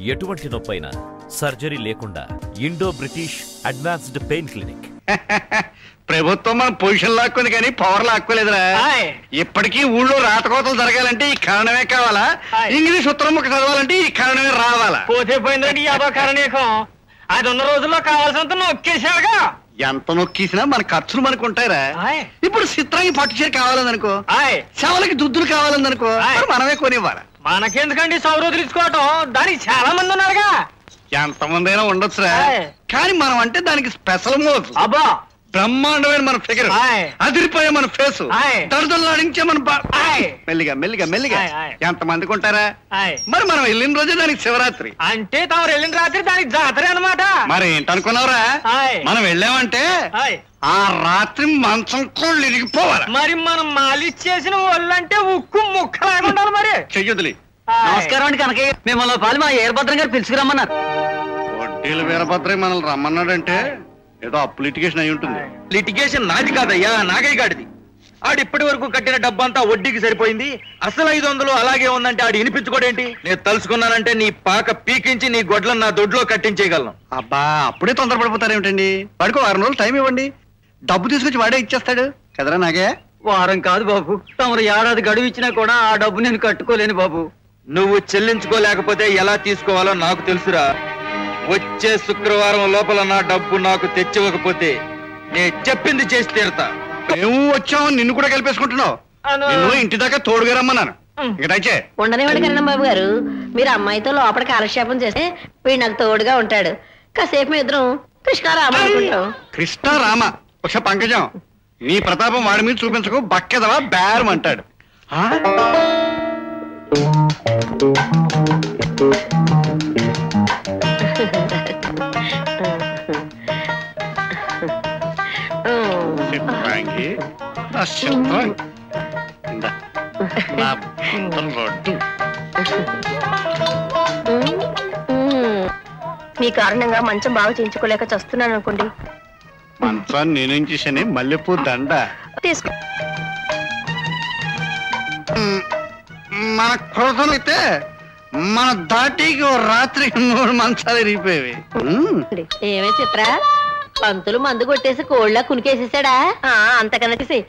ఎటువంటి నొప్పైనా సర్జరీ లేకుండా Indo British advanced pain clinic. ప్రభుత్వం మన పొజిషన్ లాక్కుంది కానీ పవర్ లాక్కోలేదురా. ఇప్పటికీ ఊళ్ళో రాతకోతలు జరగాలంటే ఈ కారణమే కావాలా? ఇంగ్లీష్ ఉత్తరముఖ చదవాలంటే ఈ కారణమే రావాలా? పోతే పోయిందండి యాభై కారణీకం. అది ఉన్న రోజుల్లో కావాల్సినంత నొక్కేశాడుగా. ఎంత నొక్కేసినా మన ఖర్చులు మనకు ఉంటాయిరా. ఇప్పుడు చిత్రానికి పట్టు చీర కావాలనుకో, శవలకి దుద్దులు కావాలనుకో, మనమే కొనివ్వాలి. మనకెందుకండి సౌరోజులు ఇచ్చుకోవటం? దానికి చాలా మంది ఉన్నారుగా. ఎంతమంది అయినా ఉండొచ్చురా, కానీ మనం అంటే దానికి స్పెషల్ మోజు. అబ్బా బ్రహ్మాండమైన మన ఫిగర్, అదిరిపోయే మన ఫేసు, దడుదలాడించే మన మెల్లిగా మెల్లిగా మెల్లిగా ఎంతమందికి ఉంటారా? మరి మనం వెళ్ళిన రోజే దానికి శివరాత్రి. అంటే తమరు వెళ్ళిన రాత్రి దానికి జాతర అన్నమాట. మరి ఏంటనుకున్నావురా? మనం వెళ్ళామంటే ఆ రాత్రి మంచం కోళ్ళు ఇరిగిపోవాలి. మరి మనం మాలిష్ చేసిన ఒళ్ళంటే ఉక్కు ముక్కలాగా ఉండాలి. మరి చెయ్యొద్దులే. నమస్కారం అండి కనకయ్య. మిమ్మల్ని పాలు మా వీరభద్రం గారు పిలుచుకురమ్మన్నారు. వడ్డీలు వీరభద్రయ్య మనల్ని రమ్మన్నాడంటే ఏదో అప్పు లిటిగేషన్ అయి ఉంటుంది. లిటిగేషన్ నాది కాదయ్యా, నాగయ్య గాడిది. ఆడు ఇప్పటి వరకు కట్టిన డబ్బంతా వడ్డీకి సరిపోయింది. అసలు 500 అలాగే ఉందంటే ఆడు వినిపించుకోడేంటి? నేను తలుసుకున్నానంటే నీ పాక పీకించి నీ గొడ్లను నా దొడ్లో కట్టించేయగలను. అబ్బా అప్పుడే తొందరపడిపోతారేమిటండి? వాడికి 6 రోజులు టైం ఇవ్వండి, డబ్బు తీసుకొచ్చి వాడే ఇచ్చేస్తాడు కదరా. నాగే వారం కాదు బాబు, తమరు ఏడాది గడువు ఇచ్చినా కూడా ఆ డబ్బు నేను కట్టుకోలేను బాబు. నువ్వు చెల్లించుకోలేకపోతే ఎలా తీసుకోవాలో నాకు తెలుసురా. వచ్చే శుక్రవారం లోపల నా డబ్బు నాకు తెచ్చివ్వకపోతే నేను చెప్పింది చేసి తీరుతా. మేము వచ్చాము, నిన్ను కూడా కలిపేసుకుంటున్నావు. నిన్ను ఇంటి దాకా తోడుగా రమ్మన్నాను. ఉండనివ్వండి కరణం బాబు గారు, మీరు అమ్మాయితో లోపల కాలక్షేపం చేస్తే వీడు నాకు తోడుగా ఉంటాడు. కాసేపు మీ ఇద్దరం కృష్ణారామ అనుకుంటాం. కృష్ణారామ ఒక పంకజం, నీ ప్రతాపం వాడి మీద చూపించకు, బక్కెదవా బేరం అంటాడు. మీ కారణంగా మంచం బాగా చేయించుకోలేక చస్తున్నాను అనుకోండి. మంచాన్ని నేనేం చేశాను? మల్లెపూ దండ తీసుకో. మన క్రోధం అయితే మన దాటికి రాత్రి 3 మంచాలు ఇరిగిపోయేవి. ఏమే చిత్ర, పంతులు మందు కొట్టేసి కోళ్ళ కునికేసేసాడా? అంతకన్నా తీసి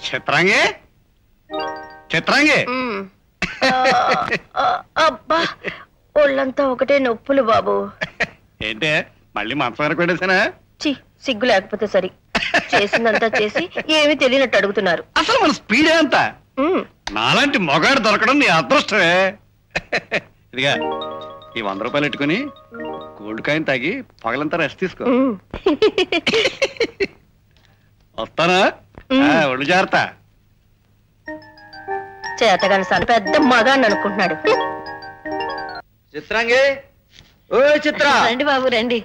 చిత్రాంగి చిత్రాంగి, అబ్బా ఒళ్ళంతా ఒకటే నొప్పులు బాబు. ఏంటే మళ్ళీ మంచం వరకు పెట్టేసానా? సిగ్గు లేకపోతే సరి. చేసిందంతా చేసి ఏమీ తెలియనట్టు అడుగుతున్నారు. అసలు మన స్పీడే అంత. నాలాంటి మొగాడు దొరకడం నీ అదృష్టమే. ఇదిగా ఈ 100 రూపాయలు పెట్టుకుని గోల్డ్ కాయిన్ తాగి పగలంతా రెస్ట్ తీసుకో. వస్తానా? ఒళ్ళు జాగ్రత్త. చేతగాని సార్ పెద్ద మగాన్ని అనుకుంటున్నాడు. చిత్రాంగి, ఓ చిత్ర, రండి బాబు రండి.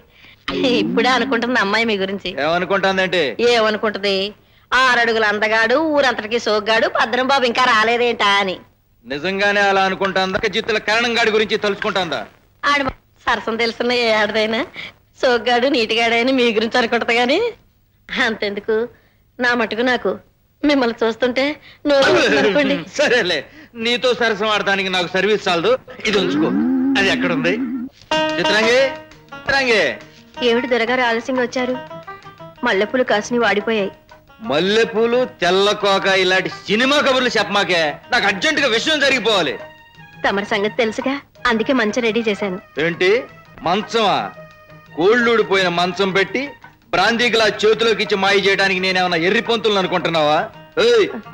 ఇప్పుడే అనుకుంటుంది అమ్మాయి మీ గురించి. ఏమనుకుంటాందంటే? ఏమనుకుంటది, 6 అడుగుల అందగాడు, ఊరంతటికి సోగ్గాడు, భద్రం బాబు ఇంకా రాలేదేంటా అని. నిజంగానే అలా అనుకుంటాందా? జిత్తుల కరణంగాడి గురించి తెలుసుకుంటాందా? ఆడ సరసం తెలుసున్న ఏ ఆడదైనా సోగ్గాడు నీటిగాడని మీ గురించి అనుకుంటది గాని అంతెందుకు, నా మటుకు నాకు మిమ్మల్ని చూస్తుంటే అనుకోండి. సరేలే, నీతో సరసం ఆడటానికి నాకు సర్వీస్ చాలదు. ఇది ఉంచుకో. అది ఎక్కడుంది? చిత్రాంగి, చిత్రాంగి. ఏమిటి దొరగారు ఆలస్యంగా వచ్చారు? మల్లెపూలు కాసిని వాడిపోయాయి. మల్లెపూలు, తెల్ల కోక ఇలాంటి సినిమా కబుర్లు చెప్పమాకే. నాకు అర్జెంట్ గా విషయం జరిగిపోవాలి. తమరి సంగతి తెలుసుగా, అందుకే మంచం రెడీ చేశాను. ఏంటి మంచమా? కోళ్ళూడిపోయిన మంచం పెట్టి బ్రాందీ గ్లాస్ చేతిలోకి ఇచ్చి మాయ చేయడానికి నేనేమన్నా ఎర్రి పొంతులను అనుకుంటున్నావా?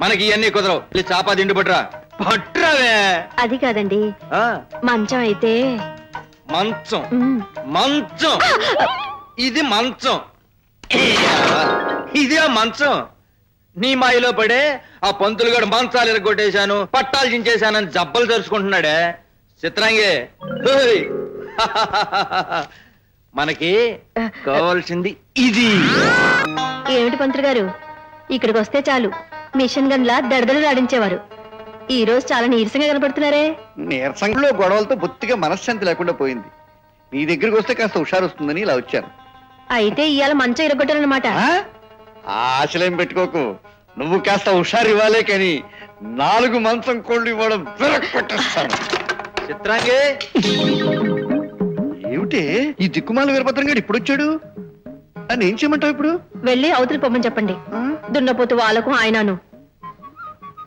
మనకి ఇవన్నీ కుదరవు. చాపా దిండు పట్రా. పట్రావే. అది కాదండి, మంచం అయితే. మంచం మంచం ఇది మంచం, ఇది ఆ మంచం. నీ మాయలో పడే ఆ పంతులు గడు మంచాలు ఎరగొట్టేశాను, పట్టాలు చించేశానని జబ్బలు తెరుచుకుంటున్నాడే. చిత్రాంగి, మనకి కావాల్సింది ఇది. ఏమిటి పంతులు గారు, ఇక్కడికి వస్తే చాలు మిషన్ గన్లా దడదలు ఆడించేవారు. ఈ రోజు చాలా నీరసంగా కనపడుతున్నారే. నీరసంలో గొడవలతో బొత్తిగా మనశ్శాంతి లేకుండా పోయింది. నీ దగ్గరికి వస్తే కాస్త హుషారు వస్తుందని ఇలా వచ్చాను. అయితే ఇవాళ మంచం ఇరగొట్టారనమాట. ఆశలేం పెట్టుకోకు. నువ్వు కాస్త హుషారు ఇవ్వాలే కానీ 4 మంచం కోళ్ళు ఇవ్వడం విరగొట్టేస్తాను. చిత్రాంగి, ఏమిటి ఈ దిక్కుమాల వీరభద్రం గారు ఇప్పుడు వచ్చాడు? అని ఏం చేయమంటావు ఇప్పుడు? వెళ్ళి అవతలి పొమ్మని చెప్పండి. దున్నపోతు వాళ్ళకు ఆయనను.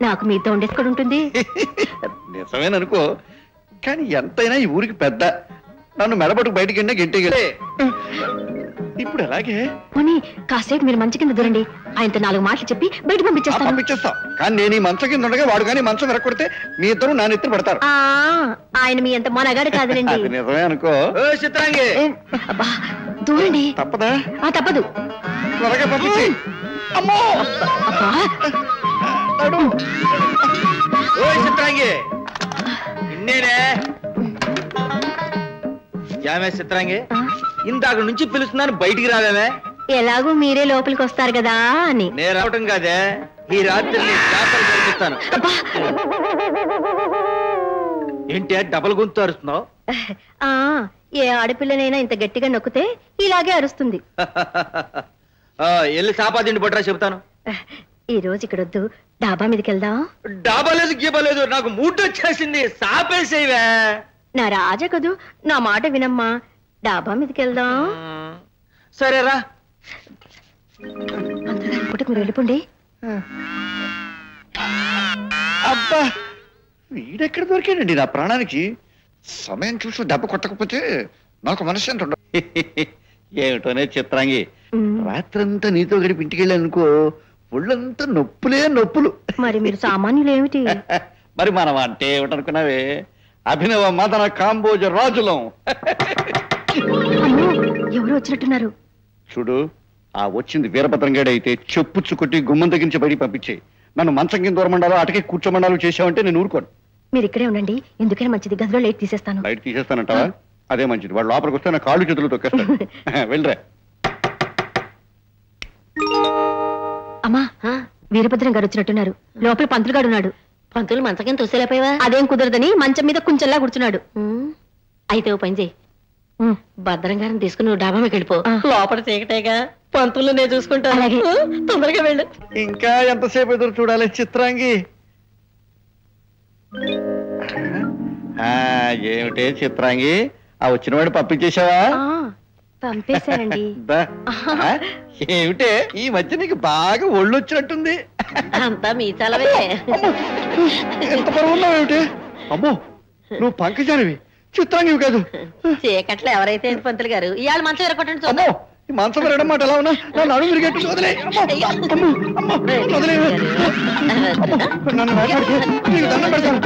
నాకు మీతో ఉండేసుకొని ఉంటుంది. నిజమేననుకో, కానీ ఎంతైనా ఈ ఊరికి పెద్ద. నన్ను మెడబట్టుకు బయటికి వెళ్ళినా గెంటే ఇప్పుడు ఎలాగే పోనీ కాసేపు మీరు మంచి కింద దూరండి. ఆయనతో 4 మాటలు చెప్పి బయట పంపించేస్తాం. కానీ నేను ఈ మంచం కింద ఉండగా వాడు కానీ మంచం విరగొడితే మీ ఇద్దరు నా నెత్తిన పడతారు. ఆయన మీ అంత మొనగాడు కాదులేండి. అది నిజమే అనుకో. చిత్రాంగి, అబ్బా దూరండి. తప్పదా? తప్పదు. త్వరగా పంపించి. అమ్మో చిత్రాంగి, ఇన్నేనే యామే చిత్రాంగి, ఇందాక నుంచి పిలుస్తున్నాను, బయటికి రావేమే? ఎలాగూ మీరే లోపలికి వస్తారు కదా అని. నేను రావటం కాదే, ఈ రాత్రి కనిపిస్తాను. ఏంటి డబల్ గొంతు అరుస్తున్నావు? ఏ ఆడపిల్లనైనా ఇంత గట్టిగా నొక్కితే ఇలాగే అరుస్తుంది. వెళ్ళి సాపాదిండి పట్టరా చెబుతాను. ఈ రోజు ఇక్కడ వద్దు, డాబా మీదకి వెళ్దాం. డాబా లేదు గీబా లేదు, నాకు మూడ్ వచ్చేసింది. సాపేసేవే. నా రాజా కదూ, నా మాట వినమ్మా. డాబా మీదకి వెళ్దాం. సరేరా. అందరూ మీరు వెళ్ళిపోండి. అబ్బా వీడెక్కడ దొరికాడండి నా ప్రాణానికి? సమయం చూసి దెబ్బ కొట్టకపోతే నాకు మనశ్శాంతి ఉండదు. ఏమిటోనే చిత్రాంగి, రాత్రంతా నీతో గడిపి ఇంటికి వెళ్ళానుకో, ఒళ్ళంతా నొప్పులే నొప్పులు. మరి మీరు సామాన్యులు ఏమిటి? మరి మనం అంటే ఏమిటనుకున్నావే, అభినవ మదన కాంబోజ రాజులం. ఎవరు వచ్చినట్టున్నారు? చూడు, ఆ వచ్చింది వీరభద్రంగాడు అయితే చెప్పుచ్చు కొట్టి గుమ్మం తగ్గించి బయటికి పంపించే. నన్ను మంచం కింద దూరమండాలో అటకే కూర్చోమండాలు చేసావంటే నేను ఊరుకోను. మీరు ఇక్కడే ఉండండి, ఎందుకైనా మంచిది. గదిలో లైట్ తీసేస్తాను. లైట్ తీసేస్తానంటావా? అదే మంచిది. వాడు లోపలికి వస్తే నా కాళ్ళు చేతులు తొక్కేస్తాను. వెళ్ళరా. అమ్మా, వీరభద్రం గారు వచ్చినట్టున్నారు. లోపల పంతులు గారు ఉన్నాడు. పంతులు మంచం కింద తోసేలేపోయావా? అదేం కుదరదని మంచం మీద కొంచెంలా కూర్చున్నాడు. అయితే ఓ పని చేయి, భద్రం గారిని తీసుకుని నువ్వు డాబా మీకు వెళ్ళిపో. లోపల చీకటేగా, పంతులు నేను చూసుకుంటాను. తొందరగా వెళ్ళు. ఇంకా ఎంతసేపు ఎదురు చూడాలి చిత్రాంగి? ఏమిటే చిత్రాంగి, ఆ వచ్చినవాడు పంపించేశావా? పంపేశానండి. ఏమిటే ఈ మధ్య నీకు బాగా ఒళ్ళు వచ్చినట్టుంది. అంతా మీ చలవే. ఎంత పరువున్నావు ఏమిటి? అమ్మో, నువ్వు పంకజానివి, చిత్రాంగివి కాదు. చీకట్లో ఎవరైతే పంతులు గారు ఇవాళ మంచం ఎరగొట్టండి చూద్దాం. ఈ మంచం విరగడం మాట ఎలా ఉన్నా నన్ను అడుగు విరిగట్టు వదిలే. వదిలే, నన్ను నీకు దండం పెడతాను.